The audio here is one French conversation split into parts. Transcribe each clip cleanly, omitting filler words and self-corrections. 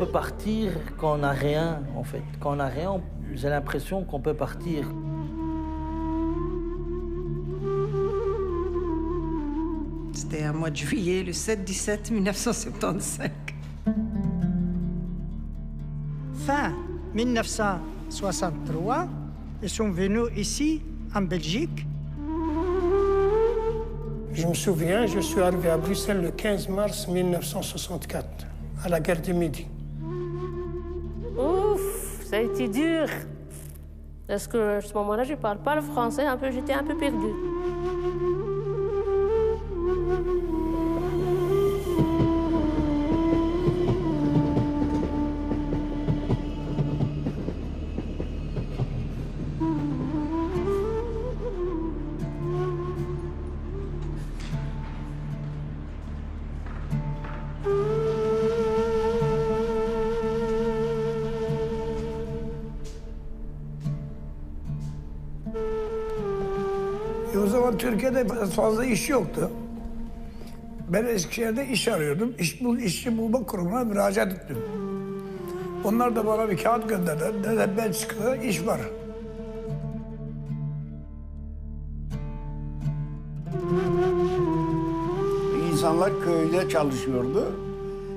peut partir quand on n'a rien, en fait. Quand on n'a rien, j'ai l'impression qu'on peut partir. C'était un mois de juillet, le 7-17 1975. Fin 1963, ils sont venus ici, en Belgique. Je me souviens, je suis arrivé à Bruxelles le 15 mars 1964, à la gare du Midi. Ouf, ça a été dur. Parce que à ce moment-là, je ne parle pas le français, j'étais un peu perdue. O zaman Türkiye'de fazla iş yoktu. Ben Eskişehir'de iş arıyordum. İşçi bulma kurumuna müracaat ettim. Onlar da bana bir kağıt gönderdiler. Dediler Belçika'da iş var. İnsanlar köyde çalışıyordu.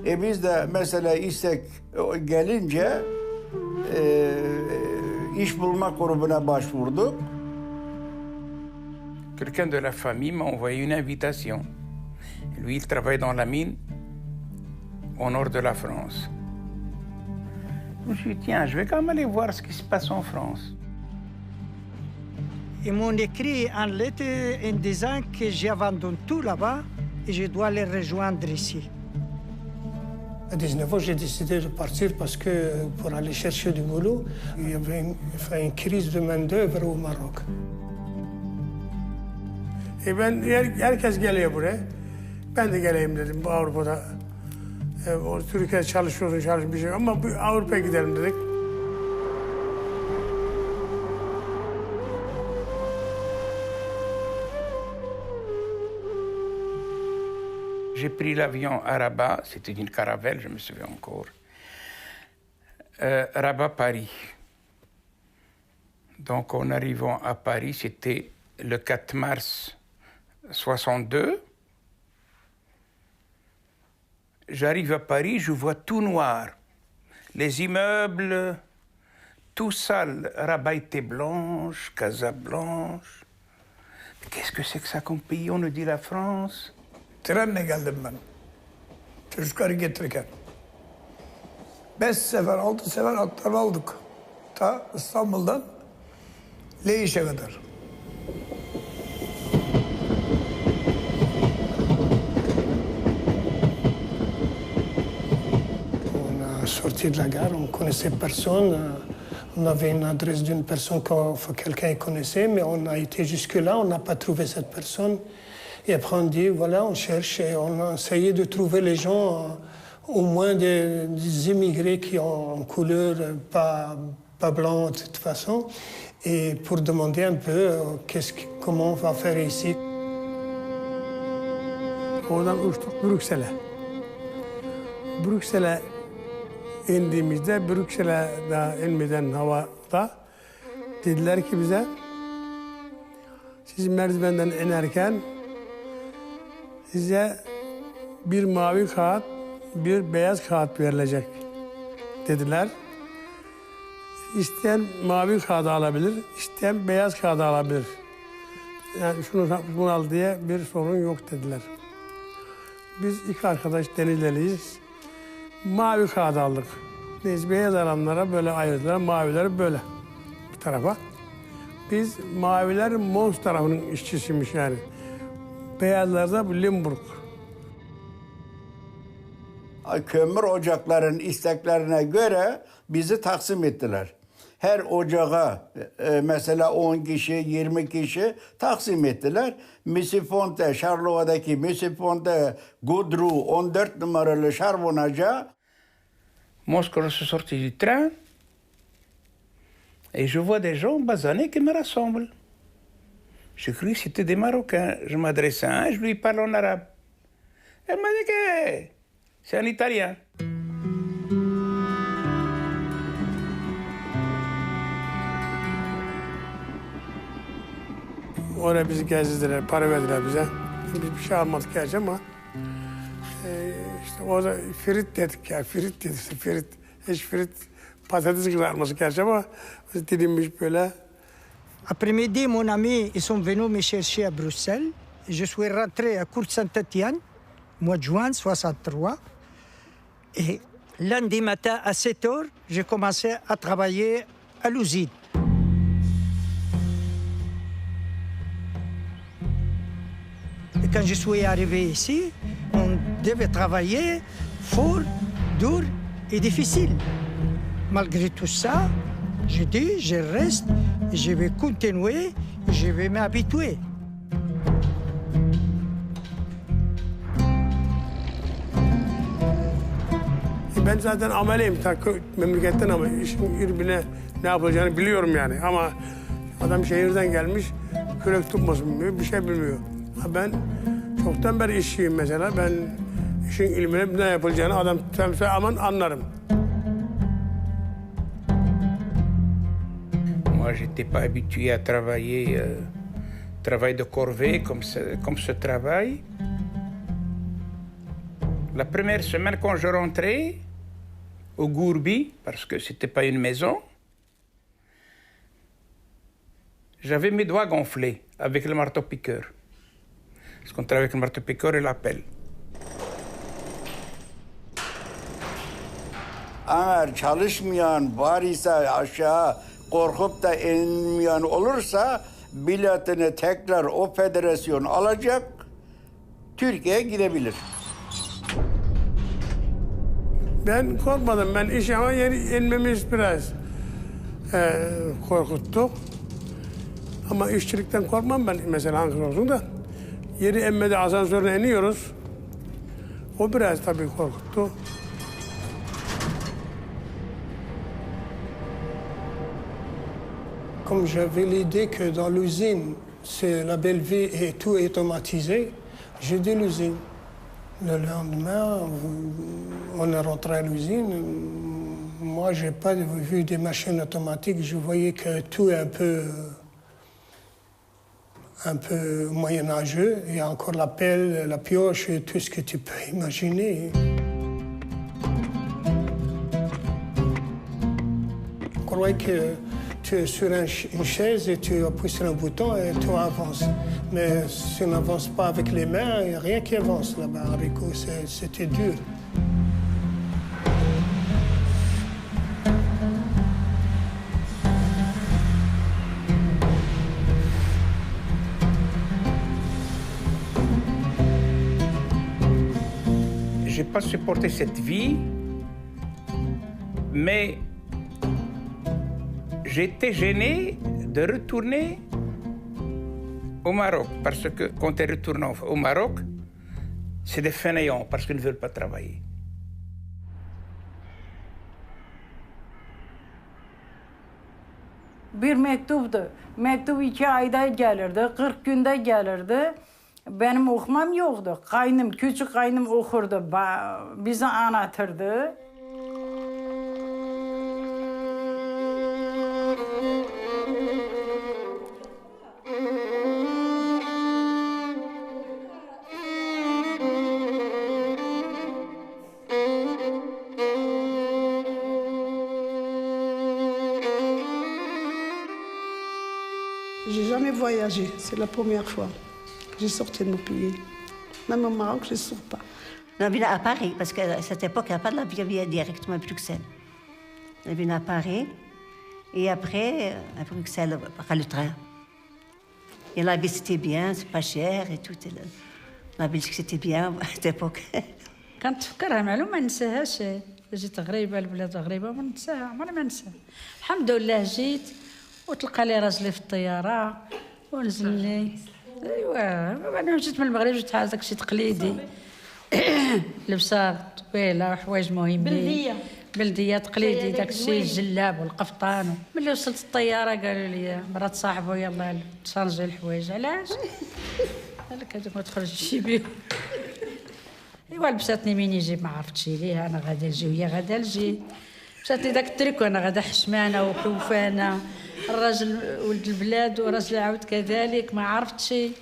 Biz de mesela istek gelince iş bulma grubuna başvurduk. Quelqu'un de la famille m'a envoyé une invitation. Lui, il travaille dans la mine au nord de la France. Je me suis dit, tiens, je vais quand même aller voir ce qui se passe en France. Ils m'ont écrit en lettre en disant que j'ai abandonné tout là-bas et je dois les rejoindre ici. À 19 ans, j'ai décidé de partir parce que pour aller chercher du boulot, il y avait une crise de main-d'œuvre au Maroc. Herkes geliyor buraya. Ben de geleyim dedim bu Avrupa'da. Türkiye'de çalışıyorsun bir şey ama Avrupa'ya gidelim dedik. J'ai pris l'avion à Rabat, c'était une caravelle, je me souviens encore. Rabat-Paris. Donc en arrivant à Paris, c'était le 4 mars 62. J'arrive à Paris, je vois tout noir. Les immeubles, tout sale. Rabat était blanche, Casa blanche. Qu'est-ce que c'est que ça comme pays? On nous dit la France. Trenle geldim ben. Çocukları getirirken. 5 sefer, 6 sefer aktarma aldık. Ta İstanbul'dan Leyiş'e kadar. On a sorti de la gare, on ne connaissait personne. On avait une adresse d'une personne que quelqu'un connaissait, mais on a été jusque-là, on n'a pas trouvé cette personne. Et après on dit, voilà, on cherche et on a essayé de trouver les gens, au moins des immigrés qui ont une couleur pas blanc de toute façon, et pour demander un peu comment on va faire ici. Oradan uçtuk Brüksel'e. Brüksel'e indiğimizde, Brüksel'e daha inmeden havada dediler ki bize, siz merdivenden inerken size bir mavi kağıt, bir beyaz kağıt verilecek dediler. İsteyen mavi kağıdı alabilir, isteyen beyaz kağıdı alabilir. Yani bunu al diye bir sorun yok dediler. Biz iki arkadaş Denizli'liyiz. Mavi kağıdı aldık. Biz beyaz alanlara böyle ayırdılar, mavileri böyle bir tarafa. Biz maviler Mons tarafının işçisiymiş yani. Beyazlar da Limburg. Kömür ocakların isteklerine göre bizi taksim ettiler. Her ocağa mesela 10 kişi, 20 kişi taksim ettiler. Misifonte, Şarlova'daki Misifonte Gudru 14 numaralı şarbon ocağı. Moi, quand je suis sorti du train, et je vois des gens basanés qui me rassemblent. J'ai cru que c'était des Marocains. Je m'adresse à un, je lui parle en arabe. Elle m'a dit que c'est un Italien. Oraya bizi gezdirdiler, para verdiler bize. Biz bir şey almadık gerçi ama işte orada frit dedik ya, frit dedik işte, frit. Hiç frit, patates kızartması gerçi ama dilimmiş böyle. Après-midi, mon ami, ils sont venus me chercher à Bruxelles. Je suis rentré à Court-Saint-Étienne, mois de juin 63. Et lundi matin, à 7 heures, j'ai commencé à travailler à l'usine. Et quand je suis arrivé ici, on devait travailler fort, dur et difficile. Malgré tout ça, j'ai dit, je reste, je vais continuer, je vais m'habituer. Ben zaten ameliyim, memleketten ama işin birbirine ne yapacağını biliyorum yani. Ama adam şehirden gelmiş, kürek tutmasın bilmiyor, bir şey bilmiyor. Ben çoktan beri işçiyim mesela, ben işin ilmine ne yapılacağını adam tutarsa aman anlarım. Moi, j'étais pas habitué à travailler, travail de corvée comme ce travail. La première semaine quand je rentrais au Gourbi, parce que c'était pas une maison, j'avais mes doigts gonflés avec le marteau-piqueur. Parce qu'on travaille avec le marteau-piqueur et la pelle. Eğer çalışmayan varsa aşağı korkup da inmeyen olursa biletini tekrar o federasyon alacak, Türkiye'ye gidebilir. Ben korkmadım, ben iş ama inmemiz biraz korkuttu. Ama işçilikten korkmam ben mesela Ankara olsun da. Yeri emmede asansörüne iniyoruz. O biraz tabii korkuttu. Comme j'avais l'idée que dans l'usine, c'est la belle vie et tout est automatisé, j'ai dit l'usine. Le lendemain, on est rentré à l'usine. Moi, je n'ai pas vu des machines automatiques. Je voyais que tout est un peu moyenâgeux. Il y a encore la pelle, la pioche et tout ce que tu peux imaginer. On croyait que tu es sur une chaise et tu appuies sur un bouton et tout avance. Mais si on n'avance pas avec les mains, il n'y a rien qui avance là-bas. Haricot, c'était dur. J'ai pas supporté cette vie, mais j'étais gêné de retourner au Maroc, parce que quand tu retournes au Maroc, c'est des fainéants, parce qu'ils ne veulent pas travailler. Bir mektuptu. Mektup 2 ayda gelirdi, 40 günde gelirdi. Benim okumam yoktu. Kaynım, küçük kaynım okurdu, bize anlatırdı. J'ai jamais voyagé, c'est la première fois que j'ai sorti de mon pays. Même au Maroc, je ne sors pas. On est venu à Paris, parce qu'à cette époque, il n'y a pas de l'avion directement à Bruxelles. On est venu à Paris, et après, à Bruxelles, par le train. Et la vie, c'était bien, c'est pas cher et tout. La Belgique, c'était bien à cette époque. كنتفكرها معلومه ما ننساهاش. جيت غريبه لبلاد غريبه ما ننساها، عمري ما ننساها. الحمد لله جيت وتلقى لي راجلي في الطياره ونزل لي. ايوا انا جيت من المغرب، جيت حاجه داكشي تقليدي. لبسه طويله وحوايج مهمين. بلديه تقليدي، داكشي الجلاب والقفطان. ملي وصلت الطياره قالوا لي مرات صاحبو يلاه تشانجي الحوايج. علاش؟ قال لك هذوك ما تخرجش بيهم. ايوا لبساتني مين يجي ما عرفتش ليه، انا غادا نجي وهي غادا نجي. لبساتني داك التريكو، انا غادا حشمانه وحوفانه الراجل ولد البلاد وراجل عاود كذلك ما عرفت شيء.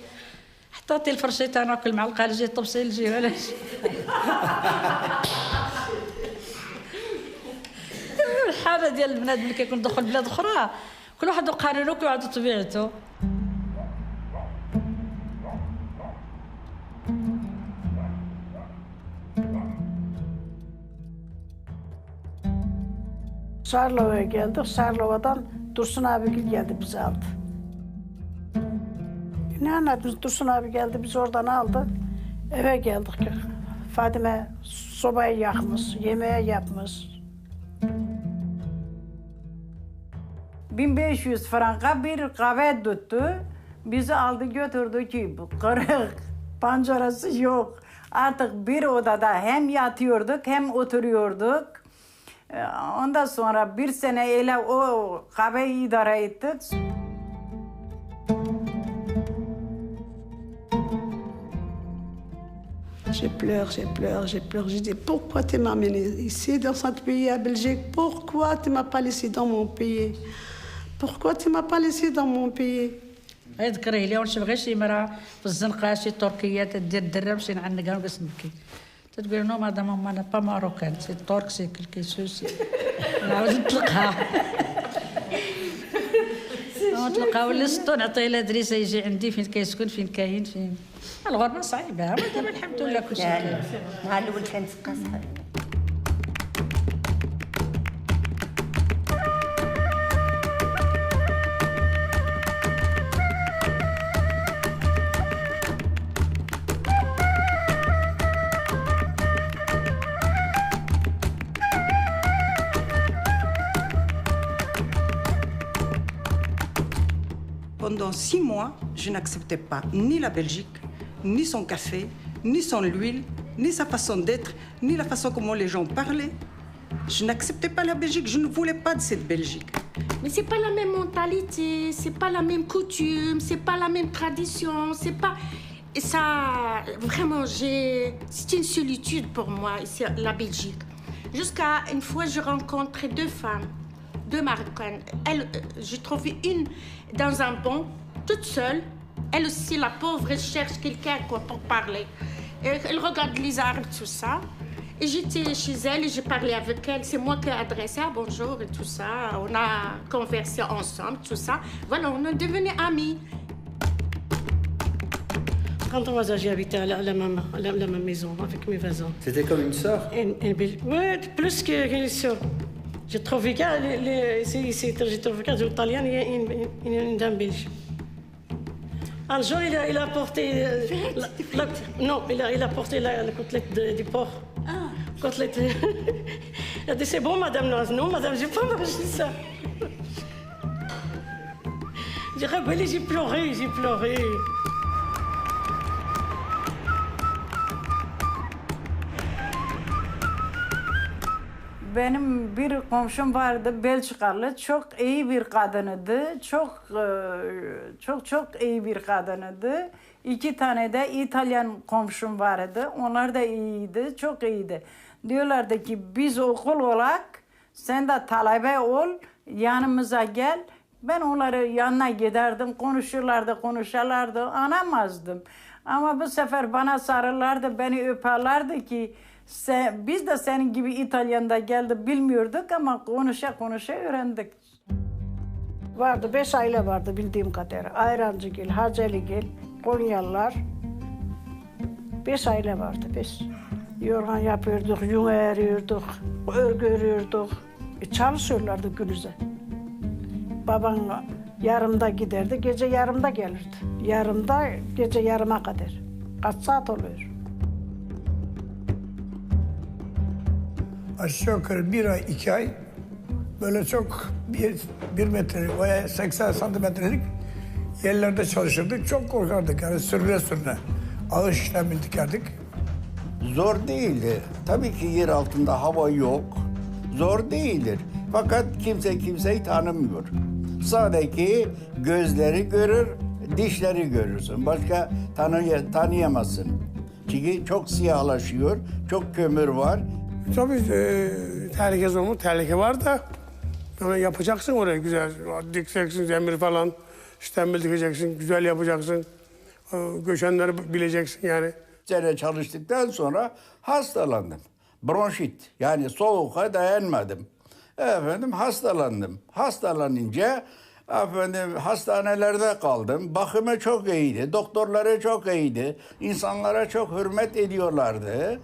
حتى عطي الفرشيطه ناكل مع القالجي طبسي الجي علاش. الحاله ديال البنات ملي كيكون دخل بلاد اخرى كل واحد وقانونه وكل واحد وطبيعته. Sarlova'ya geldik. Sarlova'dan Dursun abi geldi bizi aldı. Ne anladınız? Dursun abi geldi bizi oradan aldı. Eve geldik. Fadime sobayı yakmış, yemeği yapmış. 1500 franka bir kahve tuttu. Bizi aldı götürdü ki kırık, pancarası yok. Artık bir odada hem yatıyorduk hem oturuyorduk. Ondan sonra bir sene öyle o kahveyi idare ettik. Je pleure, je pleure, je pleure. Je dis, pourquoi tu m'as amené ici, dans ce pays, à Belgique? Pourquoi tu m'as pas laissé dans mon pays? Pourquoi tu m'as pas laissé dans mon pays? يذكري لي واش بغى شي مرا في الزنقه شي تركيه تدير الدرا باش نعنقها ونجلس نبكي. تقول نو مادام انا با ماروكان سي تورك سي كلكي سوسي. نعاود نطلقها. نطلقها ولا ستو نعطيه لها دريسه يجي عندي فين كيسكن فين كاين فين. الغربه صعيبه ولكن الحمد لله كلشي كاين. نهار الاول كانت قاصحه. Pendant 6 mois, je n'acceptais pas ni la Belgique, ni son café, ni son huile, ni sa façon d'être, ni la façon comment les gens parlaient. Je n'acceptais pas la Belgique, je ne voulais pas de cette Belgique. Mais c'est pas la même mentalité, c'est pas la même coutume, c'est pas la même tradition, c'est pas... Et ça, vraiment, c'est une solitude pour moi, ici, la Belgique. Jusqu'à une fois, je rencontrais 2 femmes. 2 Marocaines. J'ai trouvé une dans un banc, toute seule. Elle aussi, la pauvre, elle cherche quelqu'un pour parler. Elle regarde les arbres, tout ça. Et j'étais chez elle et j'ai parlé avec elle. C'est moi qui ai adressé un bonjour et tout ça. On a conversé ensemble, tout ça. Voilà, on est devenus amis. Quand on va, j'ai habité à la même maison avec mes voisins. C'était comme une sœur? Oui, plus qu'une sœur. J'ai trouvé j'ai trouvé qu'un Italien et une dame belge. Un jour, il a apporté... non, il a apporté la côtelette du porc. Ah. Côtelette. Il a dit, c'est bon, madame. Non, madame, j'ai pas mangé ça. J'ai rebellé, j'ai pleuré. Benim bir komşum vardı, Belçikalı, çok iyi bir kadınıydı, çok iyi bir kadınıydı. 2 tane de İtalyan komşum vardı, onlar da iyiydi, çok iyiydi. Diyorlardı ki biz okul olarak, sen de talebe ol, yanımıza gel. Ben onları yanına giderdim, konuşurlardı, anlamazdım. Ama bu sefer bana sarılardı, beni öperlerdi ki, biz de senin gibi İtalyan'da geldi bilmiyorduk ama konuşa öğrendik. Vardı 5 aile vardı bildiğim kadar. Ayrancıgil, Haceligil, Konyalılar. 5 aile vardı 5. Yorgan yapıyorduk, yün örüyorduk, örgü örüyorduk. Çalışıyorlardı günüze. Babam yarımda giderdi, gece yarımda gelirdi. Yarımda, gece yarıma kadar. Kaç saat oluyor? Aşağı yukarı 1 ay, 2 ay böyle çok bir metre veya 80 santimetrelik yerlerde çalışırdık. Çok korkardık yani sürüne. Ağır işlem dikerdik. Zor değildi. Tabii ki yer altında hava yok. Zor değildir. Fakat kimse kimseyi tanımıyor. Sadece gözleri görür, dişleri görürsün. Başka tanıyamazsın. Çünkü çok siyahlaşıyor, çok kömür var. Tabii tehlike var da Onu yapacaksın oraya güzel. Dikeceksin demir falan. İstembil dikeceksin, güzel yapacaksın. Göçenleri bileceksin yani. Sene çalıştıktan sonra hastalandım. Bronşit, yani soğuğa dayanmadım. Efendim hastalandım. Hastalanınca efendim hastanelerde kaldım. Bakımı çok iyiydi, doktorları çok iyiydi. İnsanlara çok hürmet ediyorlardı.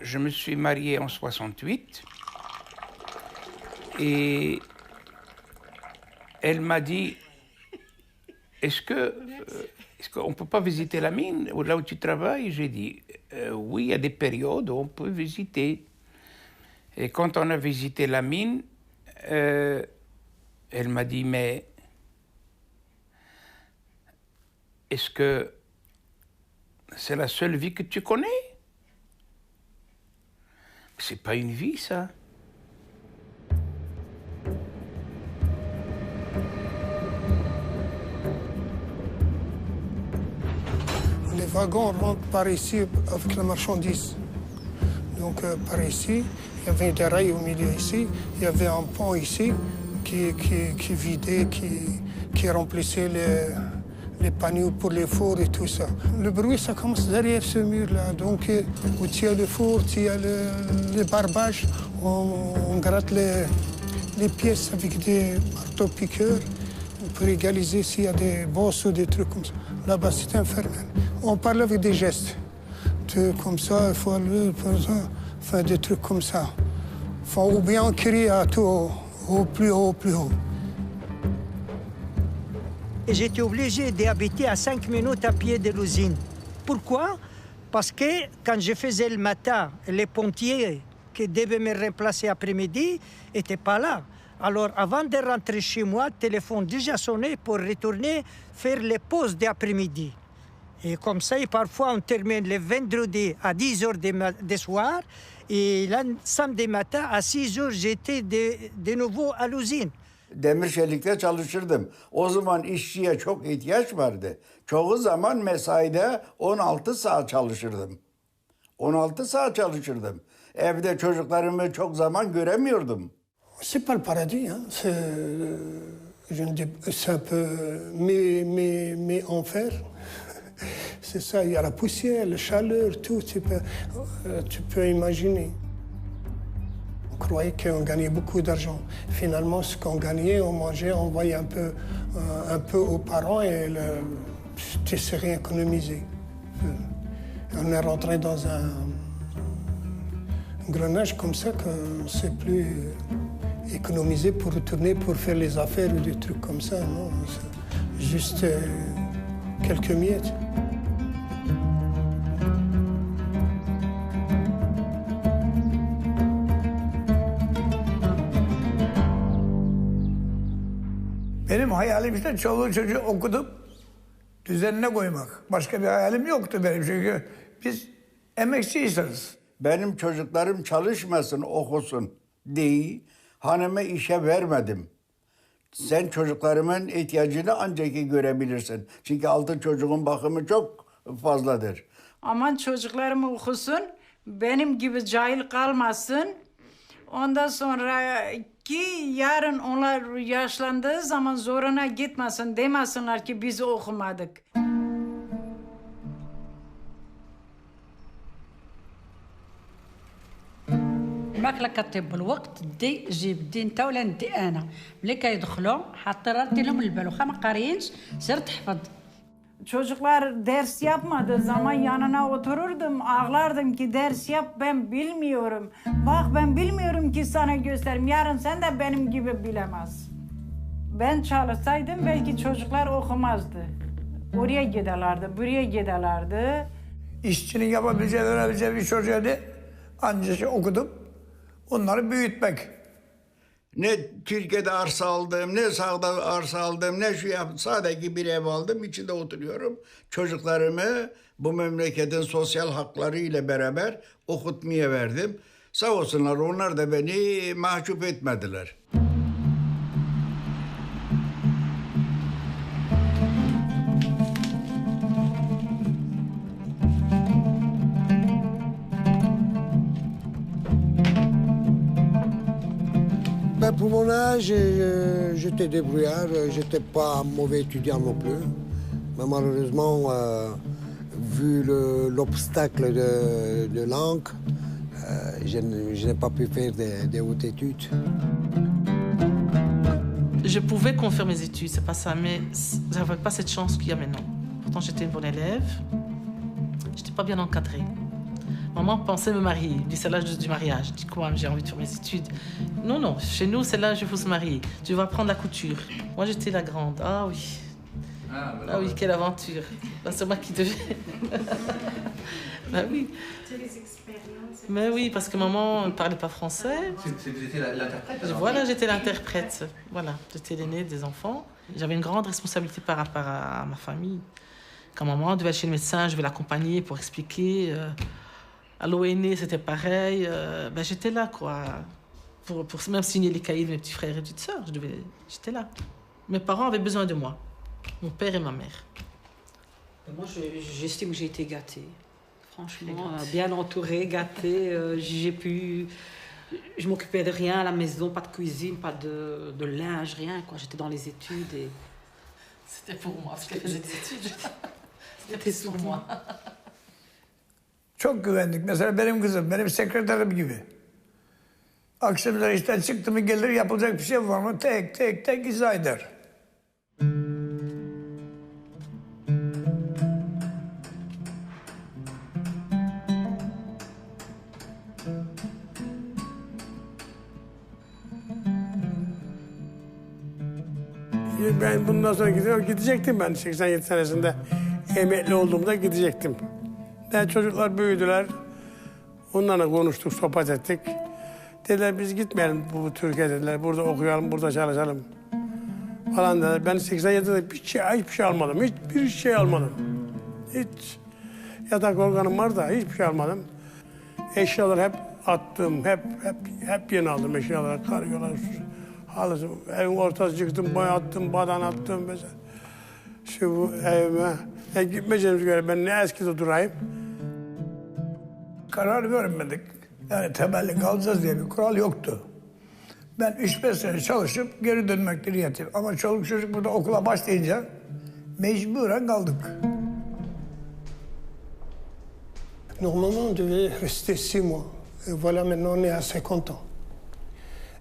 Je me suis marié en 68 et elle m'a dit est-ce qu'on ne peut pas visiter la mine là où tu travailles? J'ai dit oui, il y a des périodes où on peut visiter. Et quand on a visité la mine, elle m'a dit mais est-ce que c'est la seule vie que tu connais? C'est pas une vie, ça. Les wagons rentrent par ici avec la marchandise. Donc par ici, il y avait des rails au milieu ici, il y avait un pont ici qui vidait, qui remplissait les panneaux pour les fours et tout ça. Le bruit, ça commence derrière ce mur-là. Donc, où il y a le four, il y a les barbages, on gratte les pièces avec des marteaux-piqueurs pour égaliser s'il y a des bosses ou des trucs comme ça. Là-bas, c'est infernal. On parle avec des gestes. Comme ça, il faut aller, faire des trucs comme ça. Ou bien crier à tout, au plus haut, plus haut. Et j'étais obligé d'habiter à 5 minutes à pied de l'usine. Pourquoi? Parce que quand je faisais le matin, les pompiers qui devaient me remplacer après-midi n'étaient pas là. Alors avant de rentrer chez moi, le téléphone déjà sonné pour retourner faire les pauses d'après-midi. Et comme ça, parfois on termine le vendredi à 10 h du soir et le samedi matin à 6 h j'étais de nouveau à l'usine. Demir çelikte çalışırdım. O zaman işçiye çok ihtiyaç vardı. Çoğu zaman mesaide 16 saat çalışırdım. 16 saat çalışırdım. Evde çocuklarımı çok zaman göremiyordum. C'est pas le paradis, hein. C'est un peu mais enfer. C'est ça, il y a la poussière, la chaleur, tout. Tu peux imaginer. On croyait qu'on gagnait beaucoup d'argent. Finalement, ce qu'on gagnait, on mangeait, on voyait un peu aux parents et tu sais rien économiser. On est rentré dans un engrenage comme ça qu'on ne sait plus économiser pour retourner, pour faire les affaires ou des trucs comme ça. Non, juste quelques miettes. Benim hayalim işte çoluğu çocuğu okutup düzenine koymak. Başka bir hayalim yoktu benim çünkü biz emekçi insanız. Benim çocuklarım çalışmasın, okusun diye hanıma işe vermedim. Sen çocuklarımın ihtiyacını ancak görebilirsin. Çünkü 6 çocuğun bakımı çok fazladır. Aman çocuklarım okusun, benim gibi cahil kalmasın. Ondan sonra ki yarın onlar yaşlandığı zaman zoruna gitmesin, demesinler ki biz okumadık. الماكله كطيب بالوقت دي جيب دي انت ولا ندي انا ملي كيدخلوا حاطين ردي لهم البال واخا ما قاريينش سير تحفظ. Çocuklar ders yapmadığı zaman yanına otururdum, ağlardım ki ders yap, ben bilmiyorum. Bak ben bilmiyorum ki sana göstereyim, yarın sen de benim gibi bilemez. Ben çalışsaydım belki çocuklar okumazdı. Oraya giderlerdi, buraya giderlerdi. İşçinin yapabileceği, öğrenebileceği bir çocuğa de ancak okutup onları büyütmek. Ne Türkiye'de arsa aldım, ne sağda arsa aldım, ne şu yaptım. Sadece bir ev aldım, içinde oturuyorum. Çocuklarımı bu memleketin sosyal hakları ile beraber okutmaya verdim. Sağ olsunlar onlar da beni mahcup etmediler. Ben, pour mon âge, j'étais débrouillard, j'étais pas un mauvais étudiant non plus. Mais malheureusement, vu l'obstacle de langue, je n'ai pas pu faire des hautes études. Je pouvais confirmer mes études, c'est pas ça, mais j'avais pas cette chance qu'il y a maintenant. Pourtant, j'étais une bonne élève, j'étais pas bien encadrée. Maman pensait me marier, dit c'est l'âge du mariage. Je dis quoi, j'ai envie de faire mes études. Non, non, chez nous c'est l'âge où il faut se marier. Tu vas apprendre la couture. Moi j'étais la grande. Ah oui. Ah oui, quelle aventure. Ben, c'est moi qui devais. Ben oui. Mais oui, parce que maman ne parlait pas français. C'était l'interprète. Voilà, j'étais l'interprète. Voilà, j'étais l'aînée des enfants. J'avais une grande responsabilité par rapport à ma famille. Quand maman devait aller chez le médecin, je vais l'accompagner pour expliquer. À l'ONE, c'était pareil. Ben, j'étais là, quoi. Pour même signer les cahiers de mes petits frères et petites sœurs, j'étais là. Mes parents avaient besoin de moi, mon père et ma mère. Moi, j'estime que j'ai été gâtée. Franchement, bien entourée, gâtée. Je m'occupais de rien à la maison, pas de cuisine, pas de linge, rien, quoi. J'étais dans les études et... C'était pour moi, parce que les études, c'était pour moi. Çok güvendik. Mesela benim kızım, benim sekreterim gibi. Akşamları işten çıktı mı gelir, yapılacak bir şey var mı? Tek izah eder. Ben bundan sonra gidecektim ben 87 senesinde. Emekli olduğumda gidecektim. Çocuklar büyüdüler. Onlarla konuştuk, sohbet ettik. Dediler biz gitmeyelim bu Türkiye dediler. Burada okuyalım, burada çalışalım. Falan dediler. Ben 87'de hiçbir şey almadım. Hiçbir şey almadım. Hiç. Yatak organım var da hiçbir şey almadım. Eşyaları hep attım. Hep yeni aldım eşyaları. Karyolar, halısı. Evin ortası çıktım, boya attım, badan attım mesela. Şu bu evime. Gitmeyeceğimize göre ben ne eskide durayım. Karar vermedik. Yani temelli kalacağız diye bir kural yoktu. Ben 3-5 sene çalışıp geri dönmekte niyetim. Ama çoluk çocuk burada okula başlayınca mecburen kaldık. Normalement, on devait rester 6 mois. Et voilà, maintenant, on est à 50 ans.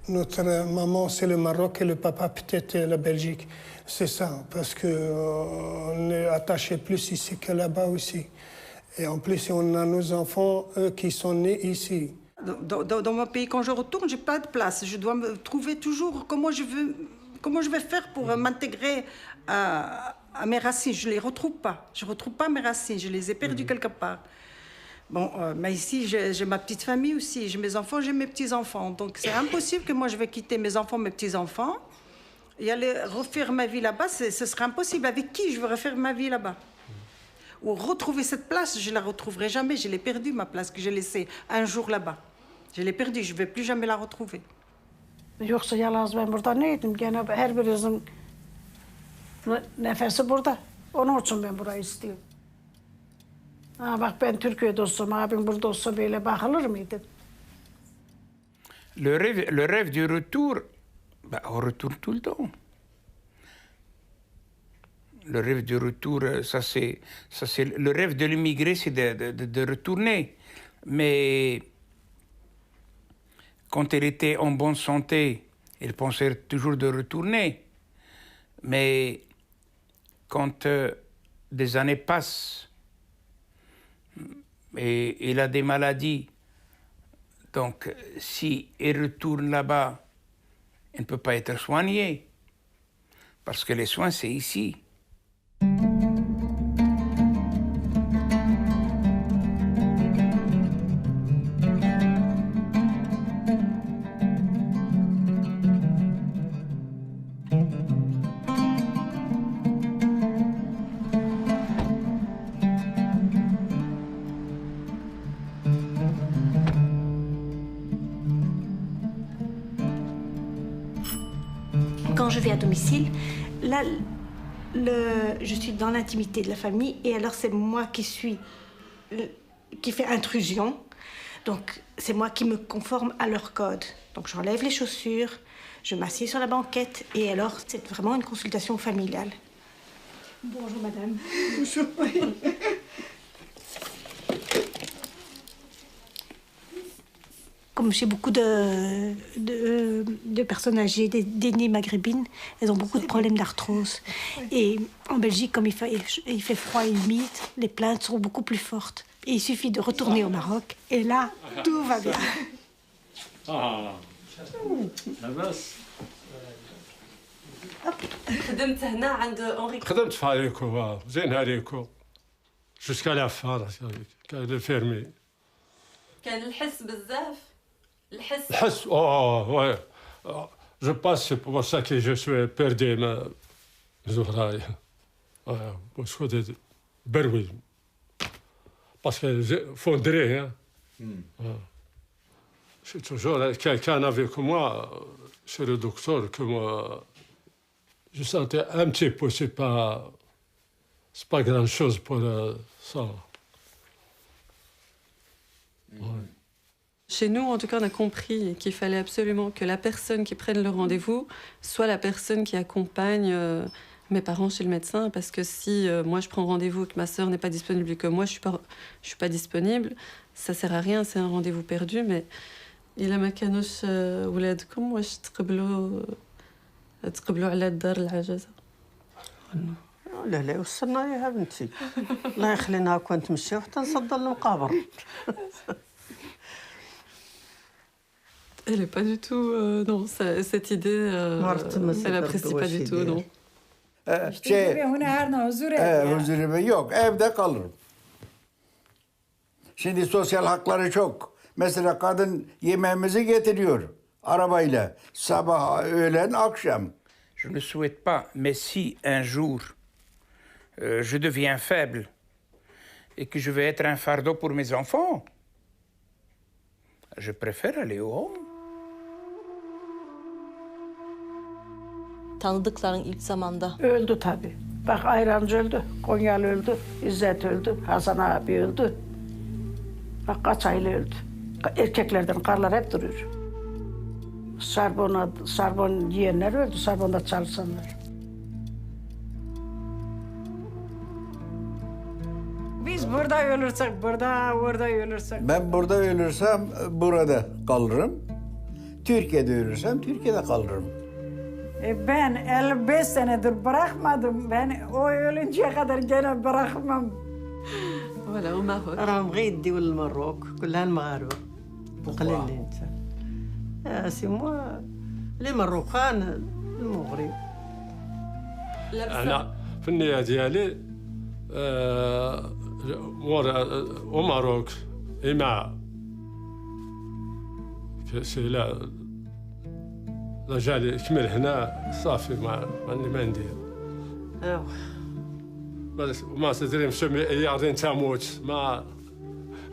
Notre maman, c'est le Maroc et le papa, peut-être la Belgique. C'est ça, parce qu'on est attaché plus ici que là-bas aussi. Et en plus, on a nos enfants, eux, qui sont nés ici. Dans mon pays, quand je retourne, je n'ai pas de place. Je dois me trouver toujours comment je vais faire pour m'intégrer à mes racines. Je ne les retrouve pas. Je ne retrouve pas mes racines. Je les ai perdues quelque part. Bon, mais ici, j'ai ma petite famille aussi. J'ai mes enfants, j'ai mes petits-enfants. Donc, c'est impossible que moi, je vais quitter mes enfants, mes petits-enfants et aller refaire ma vie là-bas. Ce serait impossible. Avec qui je vais refaire ma vie là-bas? Ou retrouver cette place, je ne la retrouverai jamais. Je l'ai perdue, ma place que j'ai laissée un jour là-bas. Je l'ai perdue, je ne vais plus jamais la retrouver. Yoksa yalnız ben burada neydim? Gene her birinizin nefesi burada. Onun için ben burayı istiyorum. Ha, bak ben Türkiye'de olsam, abim burada olsa böyle bakılır mıydı? Le rêve du retour, ben, on retourne tout le temps. Le rêve du retour, ça c'est le rêve de l'immigré, c'est de retourner. Mais quand elle était en bonne santé, elle pensait toujours de retourner. Mais quand des années passent et elle a des maladies, donc si elle retourne là-bas, elle ne peut pas être soignée. Parce que les soins, c'est ici. quand je vais à domicile, là, je suis dans l'intimité de la famille et alors c'est moi qui fais intrusion. Donc c'est moi qui me conforme à leur code. Donc j'enlève les chaussures, je m'assieds sur la banquette et alors c'est vraiment une consultation familiale. Bonjour madame. Bonjour. Comme j'ai beaucoup de personnes âgées, d'aînées maghrébines, elles ont beaucoup de problèmes d'arthrose. Et en Belgique, comme il fait froid et humide, les plaintes sont beaucoup plus fortes. Et il suffit de retourner au Maroc, et là, tout va bien. Ah, la basse. خدمت هنا عند أونري. خدمت في هاريكو زين هاريكو jusqu'à la fin كان الفيرمي. كان الحس بزاف. الحس ouais. Je pense c'est pour ça que je suis perdu mes oreilles. Parce que بروي. Parce que fondré hein. C'est toujours quelqu'un avec moi chez le docteur que moi je sentais un petit peu, c'est pas grand-chose pour ça. Ouais. Chez nous, en tout cas, on a compris qu'il fallait absolument que la personne qui prenne le rendez-vous soit la personne qui accompagne mes parents chez le médecin, parce que si moi je prends rendez-vous et que ma sœur n'est pas disponible et que moi je suis pas disponible, ça sert à rien, c'est un rendez-vous perdu. Mais il a ma كانوش ولادكم واش تقبلوا على الدار العجزة؟ لا وصلنا ليها بنتي الله يخلينا كون تمشيو حتى نصدر المقابر. Elle est pas du tout non cette idée elle apprécie pas du tout non. Huzuri yok, evde kalırım. Şimdi sosyal hakları çok. Mesela kadın yemeğimizi getiriyor arabayla. Sabah, öğlen, akşam. Je ne le souhaite pas, mais si un jour je deviens faible et que je vais être un fardeau pour mes enfants, je préfère aller au home. Tanıdıkların ilk zamanda. Öldü tabii. Bak Ayrancı öldü, Konyalı öldü, İzzet öldü, Hasan abi öldü. Bak Kaçaylı öldü. Erkeklerden karlar hep duruyor. Sarbon yiyenler öldü, Sarbon'da çalışanlar. Biz burada ölürsek burada, orada ölürsek. Ben burada ölürsem burada kalırım. Türkiye'de ölürsem Türkiye'de kalırım. Ben 55 senedir bırakmadım. Ben o ölünceye kadar gene bırakmam. Voilà, au Maroc. راهم غير يديو للمروك كلها المغاربة مقللين سي موا لي مروخان المغرب. أنا في النية ديالي au Maroc إما سي لا جالي يكمل هنا صافي ما ندير. ما تدري مسمي ياردين تموت ما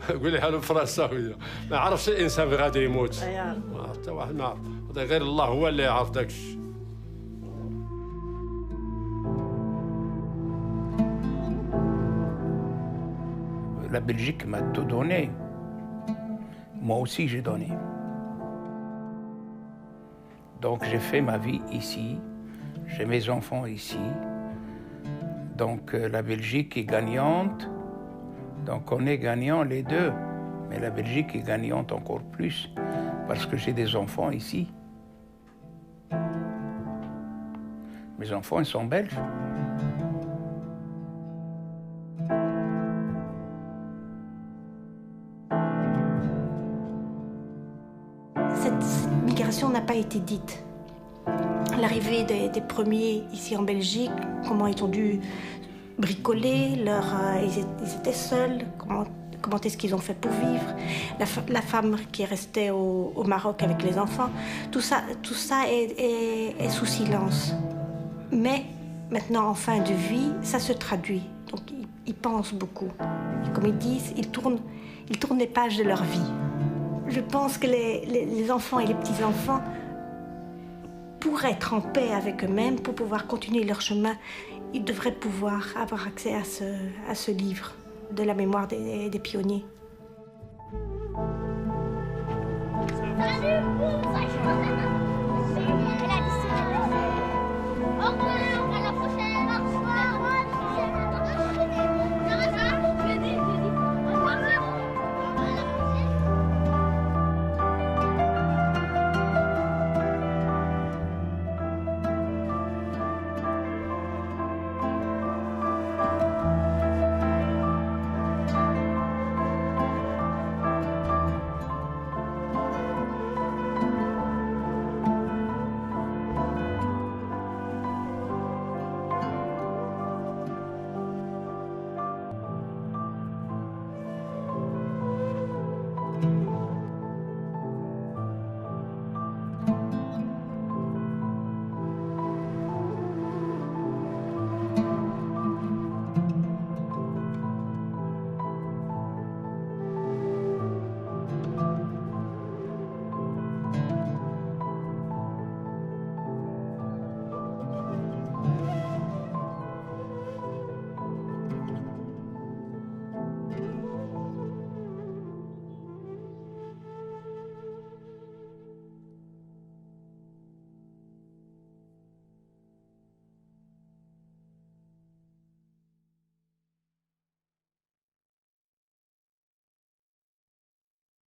قوليها له فرنساويه ما يعرفش الانسان غادي يموت حتى واحد ما غير الله هو اللي يعرف داك الشيء. La Belgique m'a tout donné. Moi aussi j'ai donné. Donc j'ai fait ma vie ici, j'ai mes enfants ici. Donc la Belgique est gagnante, donc on est gagnant les deux. Mais la Belgique est gagnante encore plus parce que j'ai des enfants ici. Mes enfants, ils sont belges. Cette migration n'a pas été dite. L'arrivée des premiers ici en Belgique, comment ils ont dû bricoler, ils étaient seuls, comment est-ce qu'ils ont fait pour vivre, la femme qui est restée au Maroc avec les enfants, tout ça est sous silence. Mais maintenant, en fin de vie, ça se traduit. Donc ils pensent beaucoup. Et comme ils disent, ils tournent les pages de leur vie. Je pense que les enfants et les petits-enfants pour être en paix avec eux-mêmes, pour pouvoir continuer leur chemin, ils devraient pouvoir avoir accès à ce livre de la mémoire des pionniers. Salut,